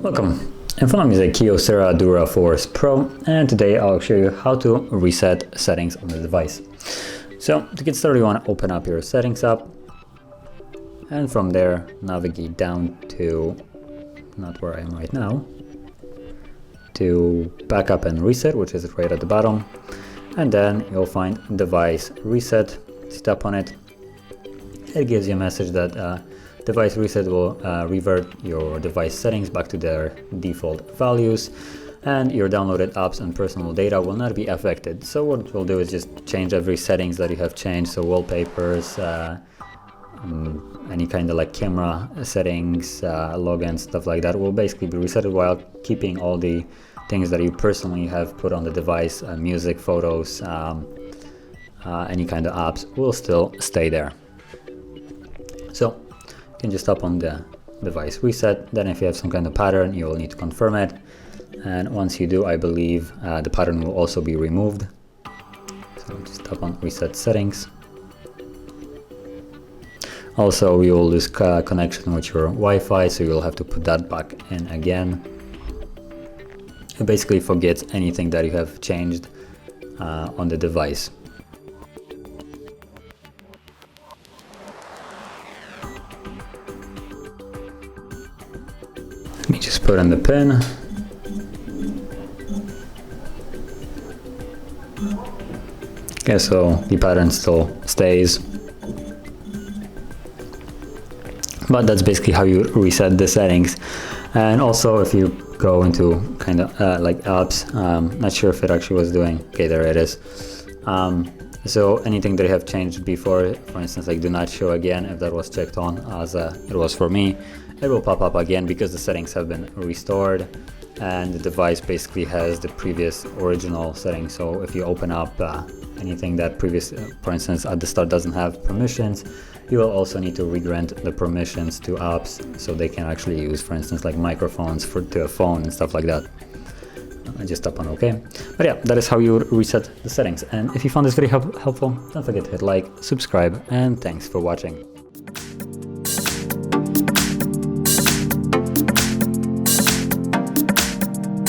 Welcome. In front of me is a KYOCERA Duraforce Pro, and today I'll show you how to reset settings on the device. So to get started, you want to open up your settings app, and from there navigate down to, not where I am right now, to backup and reset, which is right at the bottom, and then you'll find device reset. Tap on it. It gives you a message that device reset will revert your device settings back to their default values, and your downloaded apps and personal data will not be affected. So what we'll do is just change every settings that you have changed, so wallpapers, any kind of like camera settings, login, stuff like that will basically be reset while keeping all the things that you personally have put on the device, music, photos, any kind of apps will still stay there. So you can just tap on the device reset. Then if you have some kind of pattern, you will need to confirm it, and once you do, I believe the pattern will also be removed. So just tap on reset settings. Also, you will lose connection with your Wi-Fi, so you'll have to put that back in again. It basically forgets anything that you have changed on the device. Let me just put in the pin. Okay, so the pattern still stays. But that's basically how you reset the settings. And also, if you go into kind of like apps, not sure if it actually was doing, okay, there it is. So anything that you have changed before, for instance, like do not show again, if that was checked on as it was for me, it will pop up again because the settings have been restored and the device basically has the previous original settings. So if you open up anything that previous, for instance, at the start doesn't have permissions, you will also need to re-grant the permissions to apps so they can actually use, for instance, like microphones to a phone and stuff like that. I just tap on OK. But yeah, that is how you reset the settings. And if you found this video helpful, don't forget to hit like, subscribe, and thanks for watching.